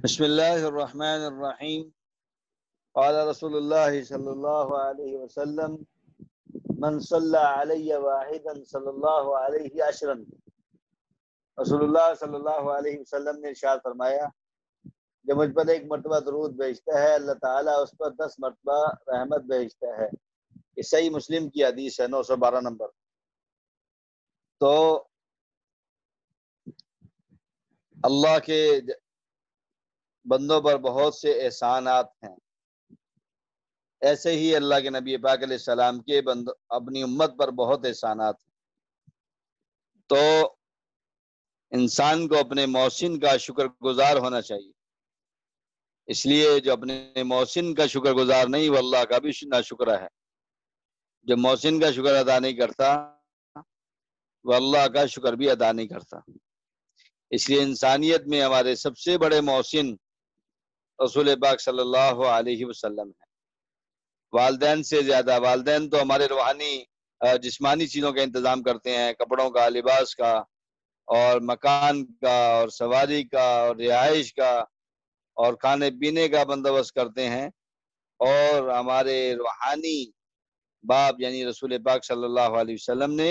بسم اللہ الرحمن الرحیم قال رسول اللہ صلی اللہ علیہ وسلم من صلی علی واحدا صلی اللہ علیہ عشرا۔ رسول اللہ صلی اللہ علیہ وسلم نے ارشاد فرمایا، جو مجھ پر ایک مرتبہ درود بھیجتا ہے اللہ تعالیٰ اس پر 10 مرتبہ رحمت بھیجتا ہے۔ یہ صحیح مسلم کی حدیث ہے، 912 نمبر۔ تو اللہ کے بندوں پر بہت سے احسانات ہیں، ایسے ہی اللہ کے نبی پاک علیہ السلام کے اپنی امت پر بہت احسانات ہیں۔ تو انسان کو اپنے محسن کا شکر گزار ہونا چاہیے، اس لیے جو اپنے محسن کا شکر گزار نہیں وہ اللہ کا بھی ناشکرا ہے۔ جو محسن کا شکر ادا نہیں کرتا وہ اللہ کا شکر بھی ادا نہیں کرتا۔ اس لیے انسانیت میں ہمارے سب سے بڑے محسن رسول پاک صلی اللہ علیہ وسلم ہیں، والدین سے زیادہ۔ والدین تو ہمارے روحانی جسمانی چیزوں کا انتظام کرتے ہیں، کپڑوں کا، لباس کا، اور مکان کا، اور سواری کا، اور رہائش کا، اور کھانے پینے کا بندوبست کرتے ہیں، اور ہمارے روحانی باپ یعنی رسول پاک صلی اللہ علیہ وسلم نے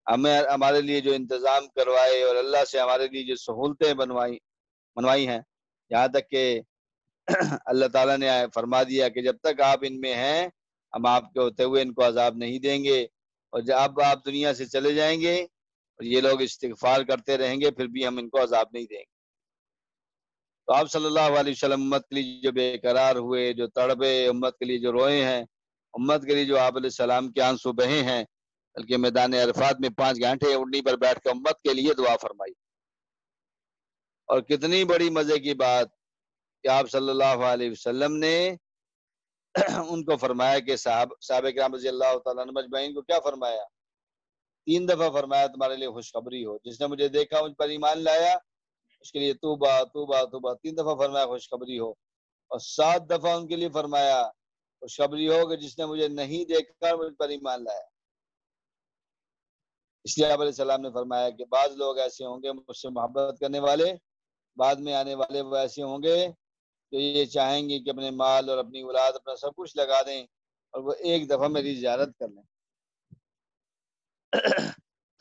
ہمارے لیے جو انتظام کروائے اور اللہ سے ہمارے لیے جو سہولتیں بنوائی ہیں، یہاں تک کہ اللہ تعالیٰ نے فرما دیا کہ جب تک آپ ان میں ہیں ہم آپ کے ہوتے ہوئے ان کو عذاب نہیں دیں گے، اور جب آپ دنیا سے چلے جائیں گے اور یہ لوگ استغفار کرتے رہیں گے پھر بھی ہم ان کو عذاب نہیں دیں گے۔ تو آپ صلی اللہ علیہ وسلم امت کے لیے جو بے قرار ہوئے، جو تڑپے، امت کے لیے جو روئے ہیں، امت کے لیے جو آپ علیہ السلام کے آنسو بہے ہیں، بلکہ میدان عرفات میں 5 گھنٹے اونٹنی پر بیٹھ کے امت کے لیے دعا فرمائی۔ اور کتنی بڑی مزے کی بات کہ آپ صلی اللہ علیہ وسلم نے ان کو فرمایا کہ صحابہ کرام رضی اللہ تعالیٰ عنہ مجمعین کو کیا فرمایا؟ 3 دفعہ فرمایا تمہارے لیے خوشخبری ہو، جس نے مجھے دیکھا مجھ پر ایمان لایا اس کے لیے توبہ توبہ توبہ۔ 3 دفعہ فرمایا خوشخبری ہو، اور 7 دفعہ ان کے لیے فرمایا خوشخبری ہو کہ جس نے مجھے نہیں دیکھا مجھ پر ایمان لایا۔ اس لیے آپ علیہ السلام نے فرمایا کہ بعض لوگ ایسے ہوں گے مجھ سے محبت کرنے والے، بعد میں آنے والے وہ ایسے ہوں گے جو یہ چاہیں گے کہ اپنے مال اور اپنی اولاد اپنا سب کچھ لگا دیں اور وہ ایک دفعہ میری زیارت کر لیں۔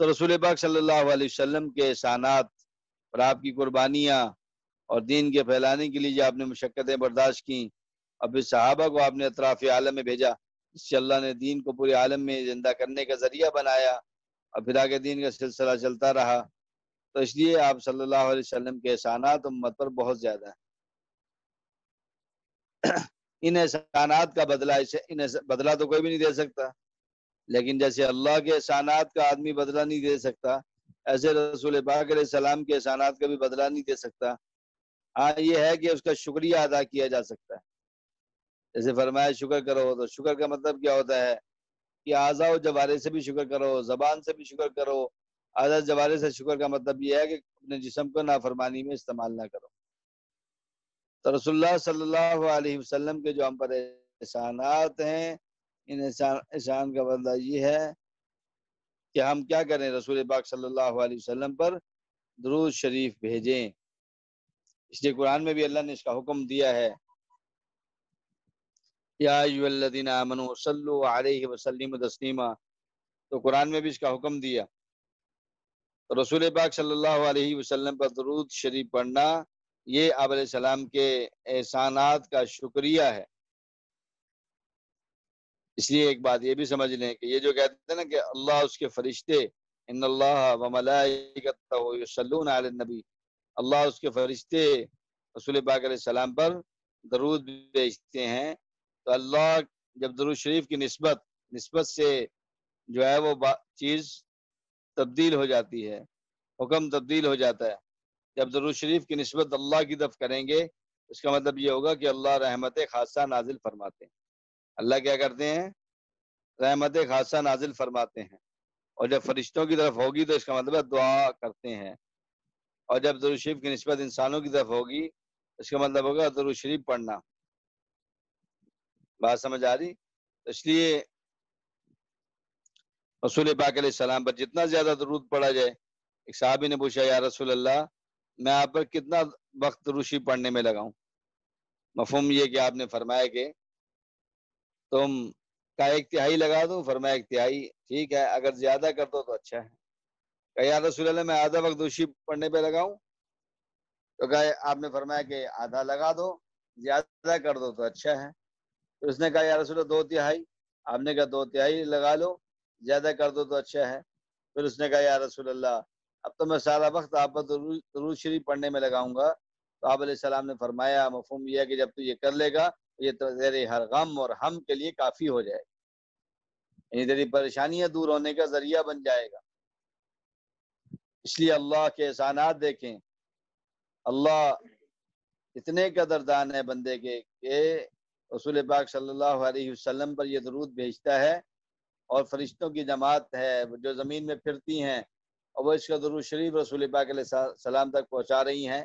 تو رسول پاک صلی اللہ علیہ وسلم کے احسانات اور آپ کی قربانیاں اور دین کے پھیلانے کے لیے جو آپ نے مشقتیں برداشت کیں، اور پھر صحابہ کو آپ نے اطراف عالم میں بھیجا، اس سے اللہ نے دین کو پورے عالم میں زندہ کرنے کا ذریعہ بنایا، اور پھر آگے دین کا سلسلہ چلتا رہا۔ تو اس لیے آپ صلی اللہ علیہ وسلم کے احسانات امت پر بہت زیادہ ہیں۔ ان احسانات کا بدلہ تو کوئی بھی نہیں دے سکتا، لیکن جیسے اللہ کے احسانات کا آدمی بدلہ نہیں دے سکتا، ایسے رسول پاک علیہ السلام کے احسانات کا بھی بدلہ نہیں دے سکتا۔ ہاں یہ ہے کہ اس کا شکریہ ادا کیا جا سکتا ہے۔ جیسے فرمایا شکر کرو، تو شکر کا مطلب کیا ہوتا ہے کہ اعضاء و جوارح سے بھی شکر کرو، زبان سے بھی شکر کرو۔ اعضاء و جوارح سے شکر کا مطلب یہ ہے کہ اپنے جسم کو نافرمانی میں استعمال نہ کرو۔ تو رسول اللہ صلی اللہ علیہ وسلم کے جو ہم پر احسانات ہیں، ان احسان کا بدلہ یہ ہے کہ ہم کیا کریں، رسول پاک صلی اللہ علیہ وسلم پر درود شریف بھیجیں۔ اس لیے قرآن میں بھی اللہ نے اس کا حکم دیا ہے، یا ایھا الذین آمنوا صلوا علیہ وسلموا تسلیما۔ تو قرآن میں بھی اس کا حکم دیا۔ تو رسول پاک صلی اللہ علیہ وسلم پر درود شریف پڑھنا یہ آپ علیہ السلام کے احسانات کا شکریہ ہے۔ اس لیے ایک بات یہ بھی سمجھ لیں کہ یہ جو کہتے ہیں نا کہ اللہ اس کے فرشتے، ان اللہ وملائکتہ یصلون علی النبی، اللہ اس کے فرشتے رسول پاک علیہ السلام پر درود بھیجتے ہیں۔ تو اللہ جب درود شریف کی نسبت سے جو ہے وہ چیز تبدیل ہو جاتی ہے، حکم تبدیل ہو جاتا ہے۔ جب درود شریف کی نسبت اللہ کی طرف کریں گے اس کا مطلب یہ ہوگا کہ اللہ رحمت خاصہ نازل فرماتے ہیں۔ اللہ کیا کرتے ہیں؟ رحمت خاصہ نازل فرماتے ہیں۔ اور جب فرشتوں کی طرف ہوگی تو اس کا مطلب دعا کرتے ہیں، اور جب درود شریف کی نسبت انسانوں کی طرف ہوگی اس کا مطلب ہوگا درود شریف پڑھنا۔ بات سمجھ آ رہی؟ اس لیے رسول پاک علیہ السلام پر جتنا زیادہ درود پڑھا جائے۔ ایک صحابی نے پوچھا یا رسول اللہ میں آپ پر کتنا وقت روشی پڑھنے میں لگاؤں؟ مفہوم یہ کہ آپ نے فرمایا کہ تم کا 1/3 لگا دوں، فرمایا 1/3 ٹھیک ہے، اگر زیادہ کر دو تو اچھا ہے۔ کہ یا رسول اللہ میں آدھا وقت روشی پڑھنے پہ لگاؤں؟ تو کہا آپ نے فرمایا کہ آدھا لگا دو، زیادہ کر دو تو اچھا ہے۔ تو اس نے کہا یا رسول اللہ 2/3، آپ نے کہا 2/3 لگا لو، زیادہ کر دو تو اچھا ہے۔ پھر اس نے کہا یا رسول اللہ اب تو میں سارا وقت آپ پر درود شریف پڑھنے میں لگاؤں گا۔ تو آپ علیہ السلام نے فرمایا مفہوم یہ ہے کہ جب تو یہ کر لے گا یہ تیرے ہر غم اور ہم کے لیے کافی ہو جائے گا، یعنی تیری پریشانیاں دور ہونے کا ذریعہ بن جائے گا۔ اس لیے اللہ کے احسانات دیکھیں، اللہ اتنے قدردان ہے بندے کے کہ رسول پاک صلی اللہ علیہ وسلم پر یہ درود بھیجتا ہے، اور فرشتوں کی جماعت ہے جو زمین میں پھرتی ہیں اور وہ اس کا درود شریف رسول پاک علیہ السلام تک پہنچا رہی ہیں۔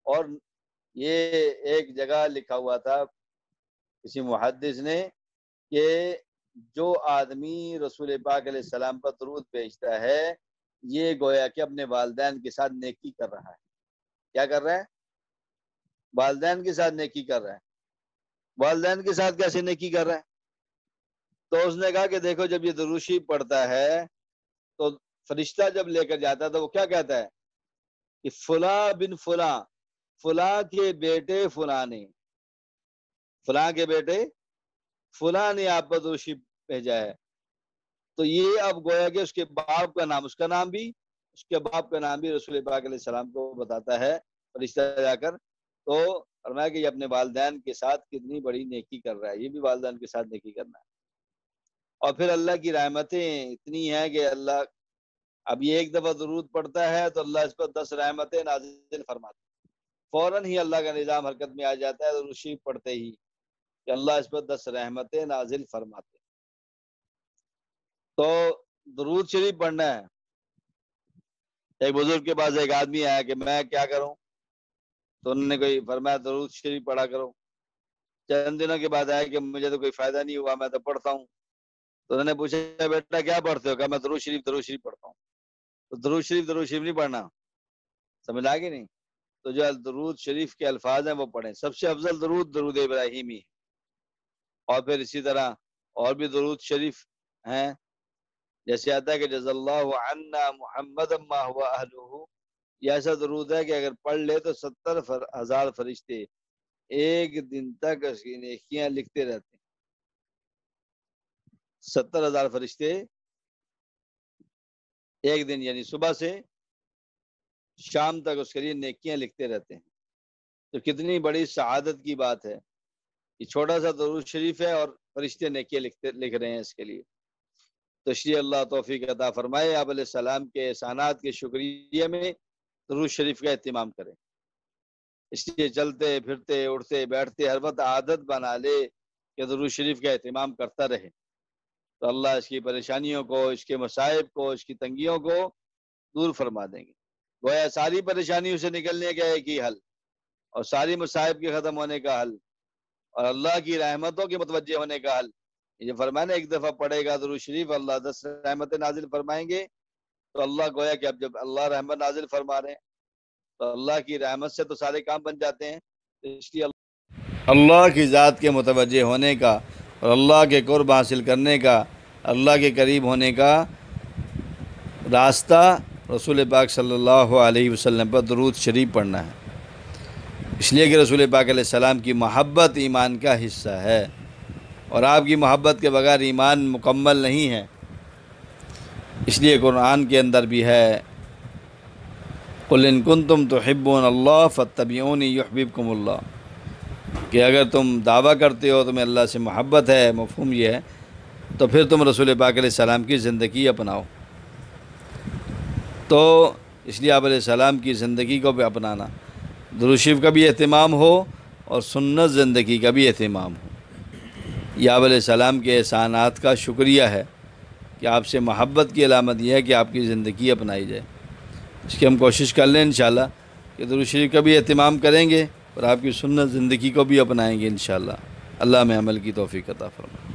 اور یہ ایک جگہ لکھا ہوا تھا کسی محدث نے کہ جو آدمی رسول پاک علیہ السلام پر درود بھیجتا ہے یہ گویا کہ اپنے والدین کے ساتھ نیکی کر رہا ہے۔ کیا کر رہا ہے؟ والدین کے ساتھ نیکی کر رہا ہے۔ والدین کے ساتھ کیسے نیکی کر رہا ہے؟ تو اس نے کہا کہ دیکھو جب یہ درود شریف پڑھتا ہے تو فرشتہ جب لے کر جاتا ہے تو وہ کیا کہتا ہے کہ فلاں بن فلاں، فلاں کے بیٹے فلاں نے، فلاں کے بیٹے فلاں نے آپ پر درود شریف بھیجا ہے۔ تو یہ اب گویا کہ اس کے باپ کا نام، اس کا نام بھی، اس کے باپ کا نام بھی رسول پاک علیہ السلام کو بتاتا ہے فرشتہ جا کر۔ تو فرمایا کہ یہ اپنے والدین کے ساتھ کتنی بڑی نیکی کر رہا ہے، یہ بھی والدین کے ساتھ نیکی کرنا ہے۔ اور پھر اللہ کی رحمتیں اتنی ہیں کہ اللہ اب یہ ایک دفعہ درود پڑھتا ہے تو اللہ اس پر 10 رحمتیں نازل فرماتا ہے، فوراً ہی اللہ کا نظام حرکت میں آ جاتا ہے درود شریف پڑھتے ہی کہ اللہ اس پر 10 رحمتیں نازل فرماتے۔ تو درود شریف پڑھنا ہے۔ ایک بزرگ کے پاس ایک آدمی آیا کہ میں کیا کروں، تو انہوں نے کوئی فرمایا درود شریف پڑھا کرو۔ چند دنوں کے بعد آیا کہ مجھے تو کوئی فائدہ نہیں ہوا، میں تو پڑھتا ہوں۔ تو انہوں نے پوچھا بیٹا کیا پڑھتے ہو؟ کہا میں درود شریف پڑھتا ہوں۔ تو درود شریف نہیں پڑھنا، سمجھ آ گئی نہیں؟ تو جو درود شریف کے الفاظ ہیں وہ پڑھیں۔ سب سے افضل درود ابراہیمی ہے، اور پھر اسی طرح اور بھی درود شریف ہیں، جیسے آتا ہے کہ جزا اللہ عنا محمد ما هو اہلہ، یہ ایسا درود ہے کہ اگر پڑھ لے تو 70,000 فرشتے ایک دن تک اس کی نیکیاں لکھتے رہتے ہیں۔ 70,000 فرشتے ایک دن یعنی صبح سے شام تک اس کے لیے نیکیاں لکھتے رہتے ہیں۔ تو کتنی بڑی سعادت کی بات ہے، یہ چھوٹا سا درود شریف ہے اور فرشتے نیکیاں لکھ رہے ہیں اس کے لیے۔ تو اس لیے اللہ توفیق عطا فرمائے، آپ علیہ السلام کے احسانات کے شکریہ میں درود شریف کا اہتمام کریں۔ اس لیے چلتے پھرتے اٹھتے بیٹھتے ہر وقت عادت بنا لے کہ درود شریف کا اہتمام کرتا رہے، تو اللہ اس کی پریشانیوں کو، اس کے مصائب کو، اس کی تنگیوں کو دور فرما دیں گے۔ گویا ساری پریشانیوں سے نکلنے کا ایک ہی حل، اور ساری مصائب کے ختم ہونے کا حل، اور اللہ کی رحمتوں کے متوجہ ہونے کا حل، یہ فرمایا ایک دفعہ پڑھے گا درود شریف اللہ 10 رحمتیں نازل فرمائیں گے۔ تو اللہ گویا کہ اب جب اللہ رحمت نازل فرما رہے ہیں تو اللہ کی رحمت سے تو سارے کام بن جاتے ہیں۔ اس لیے اللہ کی ذات کے متوجہ ہونے کا اور اللہ کے قرب حاصل کرنے کا، اللہ کے قریب ہونے کا راستہ رسول پاک صلی اللہ علیہ وسلم پر درود شریف پڑھنا ہے۔ اس لیے کہ رسول پاک علیہ السلام کی محبت ایمان کا حصہ ہے، اور آپ کی محبت کے بغیر ایمان مکمل نہیں ہے۔ اس لیے قرآن کے اندر بھی ہے قُلْ إِن كُنتُمْ تُحِبُّونَ اللَّهَ فَاتَّبِعُونِي يُحْبِبْكُمُ اللَّهُ، کہ اگر تم دعویٰ کرتے ہو تمہیں اللہ سے محبت ہے، مفہوم یہ ہے، تو پھر تم رسول پاک علیہ السلام کی زندگی اپناؤ۔ تو اس لیے آپ علیہ السلام کی زندگی کو بھی اپنانا، درود شریف کا بھی اہتمام ہو اور سنت زندگی کا بھی اہتمام ہو۔ یہ آپ علیہ السلام کے احسانات کا شکریہ ہے کہ آپ سے محبت کی علامت یہ ہے کہ آپ کی زندگی اپنائی جائے۔ اس کی ہم کوشش کر لیں انشاءاللہ کہ درود شریف کا بھی اہتمام کریں گے اور آپ کی سنت زندگی کو بھی اپنائیں گے انشاءاللہ۔ اللہ ہمیں عمل کی توفیق عطا فرمائے۔